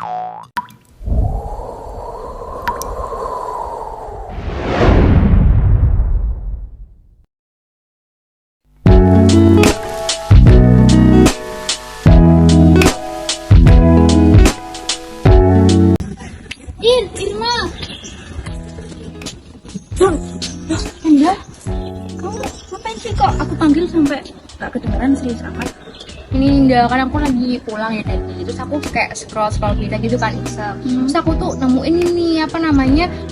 Irma. Loh, Anda, kamu ngapain sih kok aku panggil sampai gak kedengeran, serius amat? Ini enggak, kan aku lagi pulang ya tadi, terus aku kayak scroll berita gitu kan iseng. Terus aku tuh nemuin ini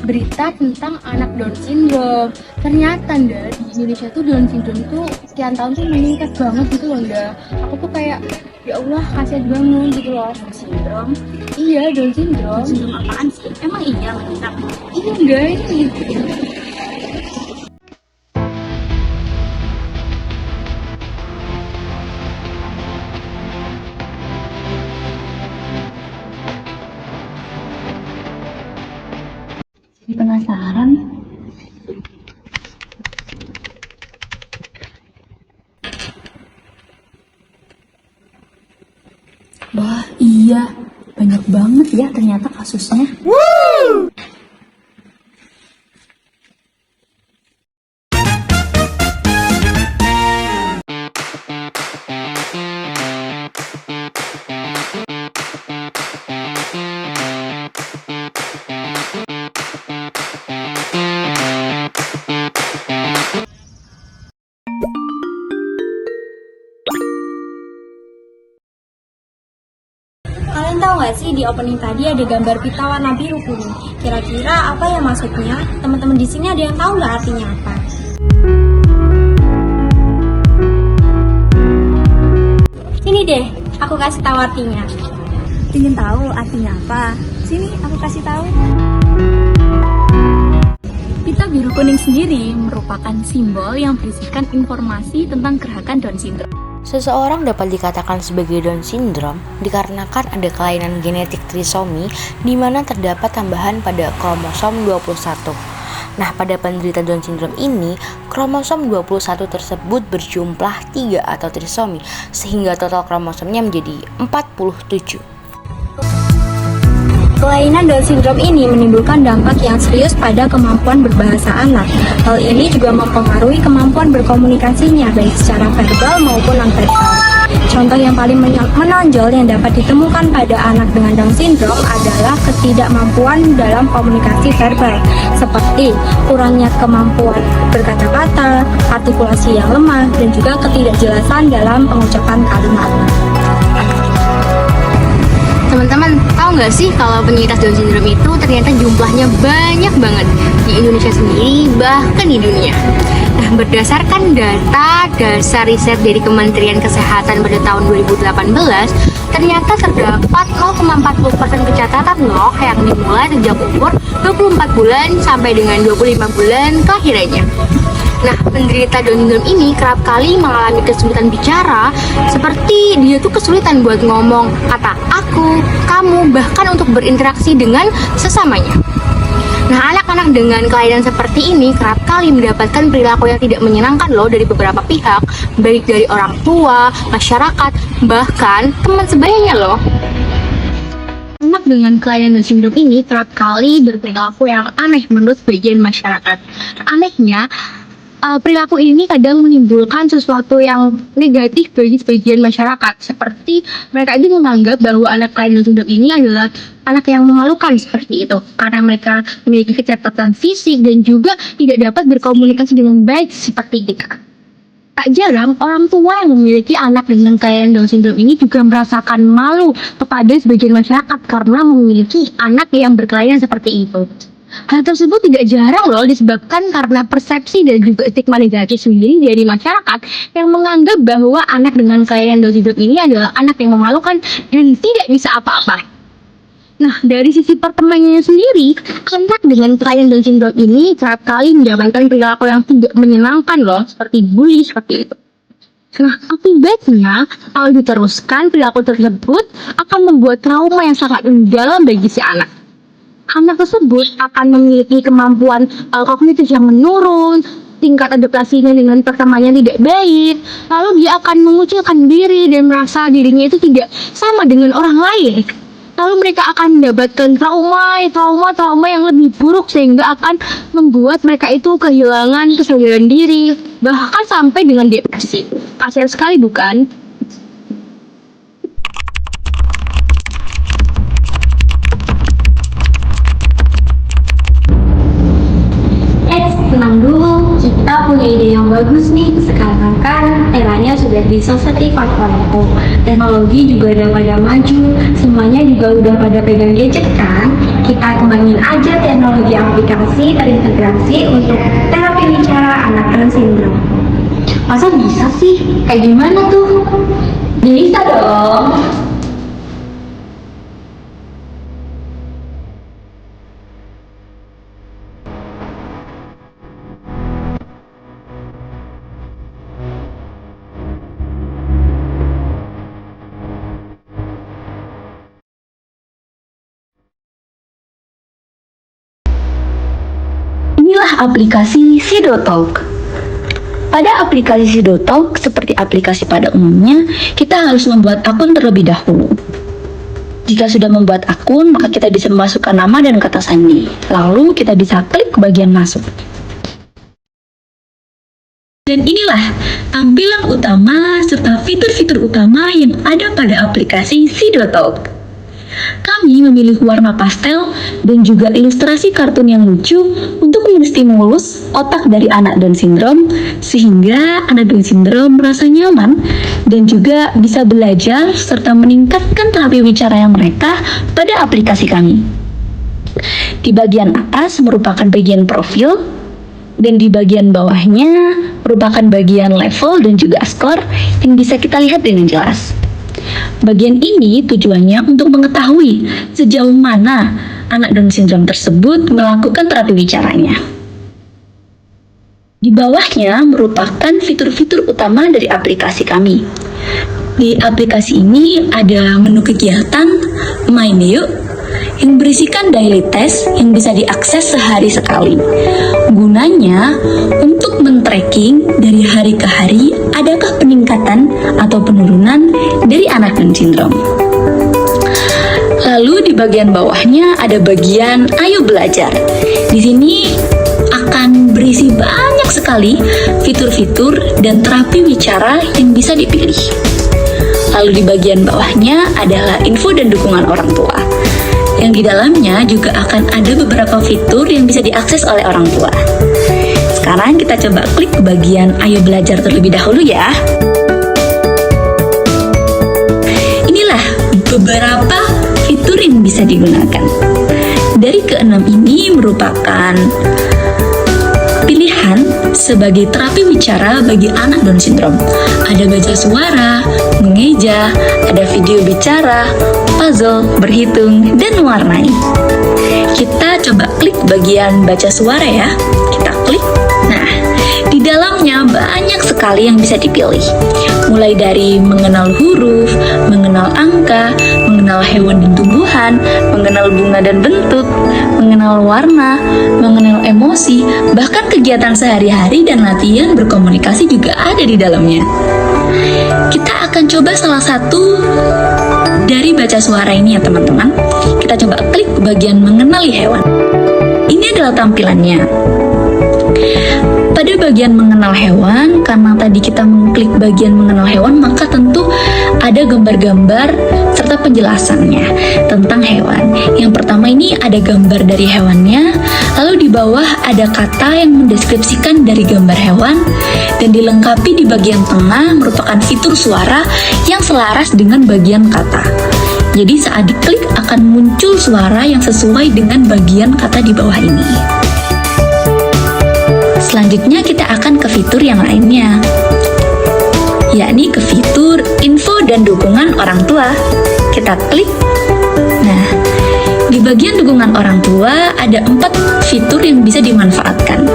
berita tentang anak Down syndrome. Ternyata di Indonesia tuh Down syndrome itu sekian tahun tuh meningkat banget gitu loh. Aku tuh kayak ya Allah, kasihan banget gitu loh. Down syndrome? Iya, Down syndrome. Down syndrome apaan sih? Emang iya meningkat? Iya enggak ini. Jadi penasaran. Wah iya, banyak banget ya ternyata kasusnya. Kalian tahu nggak sih di opening tadi ada gambar pita warna biru kuning? Kira-kira apa ya maksudnya? Teman-teman di sini ada yang tahu nggak artinya apa? Ini deh, aku kasih tahu artinya. Ingin tahu artinya apa? Sini aku kasih tahu. Pita biru kuning sendiri merupakan simbol yang berisikan informasi tentang gerakan Down syndrome. Seseorang dapat dikatakan sebagai Down syndrome dikarenakan ada kelainan genetik trisomi di mana terdapat tambahan pada kromosom 21. Nah, pada penderita Down syndrome ini, kromosom 21 tersebut berjumlah 3 atau trisomi, sehingga total kromosomnya menjadi 47. Kelainan Down syndrome ini menimbulkan dampak yang serius pada kemampuan berbahasa anak. Hal ini juga mempengaruhi kemampuan berkomunikasinya, baik secara verbal maupun non-verbal. Contoh yang paling menonjol yang dapat ditemukan pada anak dengan Down syndrome adalah ketidakmampuan dalam komunikasi verbal, seperti kurangnya kemampuan berkata-kata, artikulasi yang lemah, dan juga ketidakjelasan dalam pengucapan kalimat. Teman-teman, tahu nggak sih kalau penyintas Down syndrome itu ternyata jumlahnya banyak banget di Indonesia sendiri, bahkan di dunia. Nah, berdasarkan data dasar riset dari Kementerian Kesehatan pada tahun 2018, ternyata terdapat 0,40% pencatatan loh yang dimulai sejak umur 24 bulan sampai dengan 25 bulan kelahirannya. Nah, penderita Down syndrome ini kerap kali mengalami kesulitan bicara, seperti dia tuh kesulitan buat ngomong kata aku, kamu, bahkan untuk berinteraksi dengan sesamanya. Nah, anak-anak dengan kelainan seperti ini kerap kali mendapatkan perilaku yang tidak menyenangkan loh dari beberapa pihak, baik dari orang tua, masyarakat, bahkan teman sebayanya loh. Anak dengan kelainan Down syndrome ini kerap kali berperilaku yang aneh menurut sebagian masyarakat. Anehnya, perilaku ini kadang menimbulkan sesuatu yang negatif bagi sebagian masyarakat, seperti mereka ini menganggap bahwa anak kelainan syndrome ini adalah anak yang memalukan seperti itu, karena mereka memiliki kecerdasan fisik dan juga tidak dapat berkomunikasi dengan baik seperti kita. Tak jarang orang tua yang memiliki anak dengan kelainan Down syndrome ini juga merasakan malu kepada sebagian masyarakat karena memiliki anak yang berkelainan seperti itu. Hal tersebut tidak jarang loh disebabkan karena persepsi dan juga stigma negatif sendiri dari masyarakat yang menganggap bahwa anak dengan kelainan Down syndrome ini adalah anak yang memalukan dan tidak bisa apa-apa. Nah, dari sisi pertemanannya sendiri, anak dengan kelainan Down syndrome ini kerap kali mendapatkan perilaku yang tidak menyenangkan loh, seperti bully seperti itu. Nah, akibatnya kalau diteruskan perilaku tersebut akan membuat trauma yang sangat mendalam bagi si anak. Anak tersebut akan memiliki kemampuan kognitif yang menurun, tingkat adaptasinya dengan pertemanannya tidak baik, lalu dia akan mengucilkan diri dan merasa dirinya itu tidak sama dengan orang lain. lalu mereka akan mendapatkan trauma yang lebih buruk sehingga akan membuat mereka itu kehilangan kesadaran diri, bahkan sampai dengan depresi. Kasian sekali bukan? Tenang dulu, kita punya ide yang bagus nih. Sekarang kan eranya sudah di society 4.0. Teknologi juga udah pada maju, semuanya juga udah pada pegang gadget kan. Kita kembangin aja teknologi aplikasi terintegrasi untuk terapi bicara anak Down syndrome. Masa bisa sih? Kayak gimana tuh? Bisa dong. Inilah aplikasi Sidotalk. Pada aplikasi Sidotalk, seperti aplikasi pada umumnya, kita harus membuat akun terlebih dahulu. Jika sudah membuat akun, maka kita bisa memasukkan nama dan kata sandi. Lalu kita bisa klik bagian masuk. Dan inilah tampilan utama serta fitur-fitur utama yang ada pada aplikasi Sidotalk. Kami memilih warna pastel dan juga ilustrasi kartun yang lucu untuk menstimulus otak dari anak Down syndrome sehingga anak Down syndrome merasa nyaman dan juga bisa belajar serta meningkatkan terapi bicara yang mereka pada aplikasi kami. Di bagian atas merupakan bagian profil dan di bagian bawahnya merupakan bagian level dan juga skor yang bisa kita lihat dengan jelas. Bagian ini tujuannya untuk mengetahui sejauh mana anak Down syndrome tersebut melakukan terapi bicaranya. Di bawahnya merupakan fitur-fitur utama dari aplikasi kami. Di aplikasi ini ada menu kegiatan My New yang berisikan daily test yang bisa diakses sehari sekali. Gunanya untuk men-tracking dari hari ke hari adakah peningkatan atau penurunan dari anak Down syndrome. Lalu di bagian bawahnya ada bagian Ayo Belajar. Di sini akan berisi banyak sekali fitur-fitur dan terapi bicara yang bisa dipilih. Lalu di bagian bawahnya adalah info dan dukungan orang tua. Yang di dalamnya juga akan ada beberapa fitur yang bisa diakses oleh orang tua. Sekarang kita coba klik bagian Ayo Belajar terlebih dahulu ya. Inilah beberapa fitur yang bisa digunakan. Dari keenam ini merupakan pilihan sebagai terapi bicara bagi anak Down syndrome. Ada baca suara, mengeja, ada video bicara, puzzle, berhitung, dan mewarnai. Kita coba klik bagian baca suara ya. Kita klik. Nah, di dalamnya banyak sekali yang bisa dipilih. Mulai dari mengenal huruf, mengenal angka, mengenal hewan dan tumbuhan, mengenal bunga dan bentuk, mengenal warna, mengenal emosi, bahkan kegiatan sehari-hari dan latihan berkomunikasi juga ada di dalamnya. Kita akan coba salah satu dari baca suara ini ya teman-teman. Kita coba klik bagian mengenali hewan. Ini adalah tampilannya. Pada bagian mengenal hewan, karena tadi kita mengklik bagian mengenal hewan, maka tentu ada gambar-gambar serta penjelasannya tentang hewan. Yang pertama ini ada gambar dari hewannya, lalu di bawah ada kata yang mendeskripsikan dari gambar hewan, dan dilengkapi di bagian tengah merupakan fitur suara yang selaras dengan bagian kata. Jadi saat diklik akan muncul suara yang sesuai dengan bagian kata di bawah ini. Selanjutnya kita akan ke fitur yang lainnya, yakni ke fitur info dan dukungan orang tua. Kita klik. Nah, di bagian dukungan orang tua ada 4 fitur yang bisa dimanfaatkan.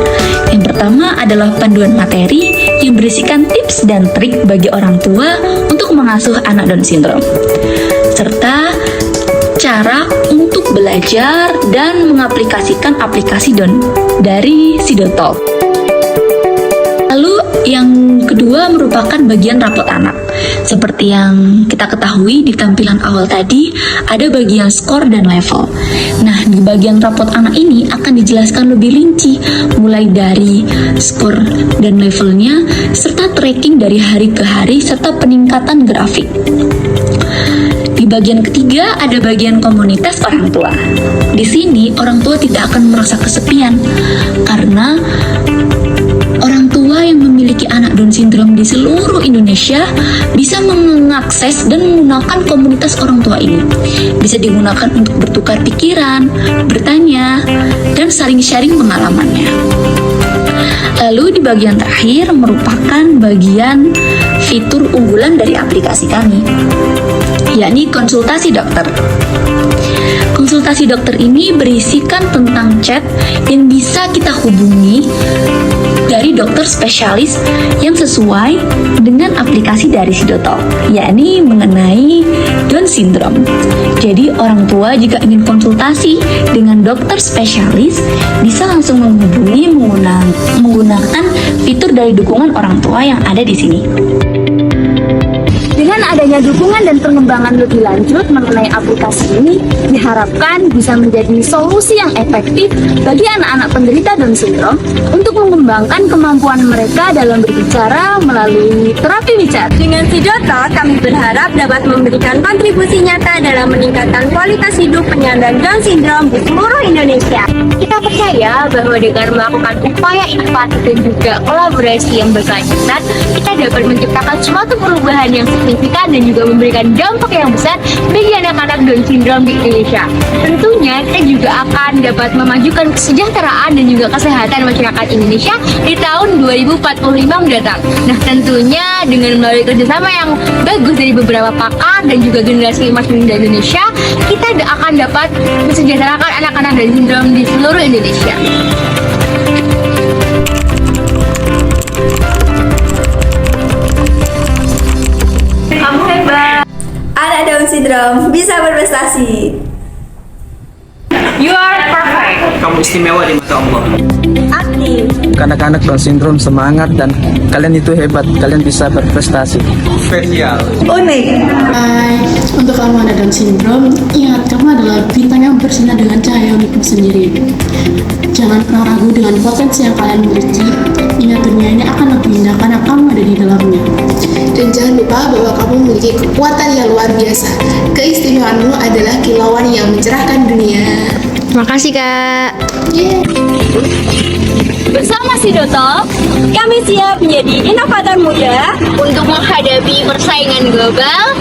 Yang pertama adalah panduan materi yang berisikan tips dan trik bagi orang tua untuk mengasuh anak Down syndrome, serta cara untuk belajar dan mengaplikasikan aplikasi Down dari Sidotalk. Lalu Yang kedua merupakan bagian rapot anak. Seperti yang kita ketahui di tampilan awal tadi, ada bagian skor dan level. Nah, di bagian rapot anak ini akan dijelaskan lebih rinci, mulai dari skor dan levelnya, serta tracking dari hari ke hari, serta peningkatan grafik. Di bagian ketiga ada bagian komunitas orang tua. Di sini orang tua tidak akan merasa kesepian karena orang tua yang memiliki anak Down syndrome di seluruh Indonesia bisa mengakses dan menggunakan komunitas orang tua ini. Bisa digunakan untuk bertukar pikiran, bertanya, dan saling sharing pengalamannya. Lalu di bagian terakhir merupakan bagian fitur unggulan dari aplikasi kami, yakni konsultasi dokter. Konsultasi dokter ini berisikan tentang chat yang bisa kita hubungi dari dokter spesialis yang sesuai dengan aplikasi dari Sidotalk, yakni mengenai Down syndrome. Jadi orang tua jika ingin konsultasi dengan dokter spesialis bisa langsung menghubungi menggunakan fitur dari dukungan orang tua yang ada di sini. Dengan adanya dukungan dan pengembangan lebih lanjut mengenai aplikasi ini, diharapkan bisa menjadi solusi yang efektif bagi anak-anak penderita Down syndrome untuk mengembangkan kemampuan mereka dalam berbicara melalui terapi bicara. Dengan Sidotalk, kami berharap dapat memberikan kontribusi nyata dalam meningkatkan kualitas hidup penyandang Down syndrome di seluruh Indonesia. Kita percaya bahwa dengan melakukan upaya inovasi dan juga kolaborasi yang berkelanjutan, kita dapat menciptakan suatu perubahan yang signifikan dan juga memberikan dampak yang besar bagi anak-anak Down syndrome di Indonesia. Tentunya kita juga akan dapat memajukan kesejahteraan dan juga kesehatan masyarakat Indonesia di tahun 2045 mendatang. Nah, tentunya dengan melalui kerjasama yang bagus dari beberapa pakar dan juga generasi emas muda Indonesia, kita akan dapat mensejahterakan anak-anak Down syndrome di seluruh Indonesia. Kamu hebat. Anak Down syndrome bisa berprestasi. You are perfect. Kamu istimewa di mata Allah. Aktif. Anak-anak Down syndrome semangat dan kalian itu hebat. Kalian bisa berprestasi. Spesial. Unik. Hai, untuk kamu anak Down syndrome, ingat kamu adalah bintang yang bersinar dengan cahaya unikmu sendiri. Jangan pernah ragu dengan potensi yang kalian miliki. Ingat dunia ini akan lebih indah karena kamu ada di dalamnya. Dan jangan lupa bahwa kamu memiliki kekuatan yang luar biasa. Keistimewaanmu adalah kilauan yang mencerahkan dunia. Terima kasih, Kak. Bersama Sidotalk, kami siap menjadi inovator muda Untuk menghadapi persaingan global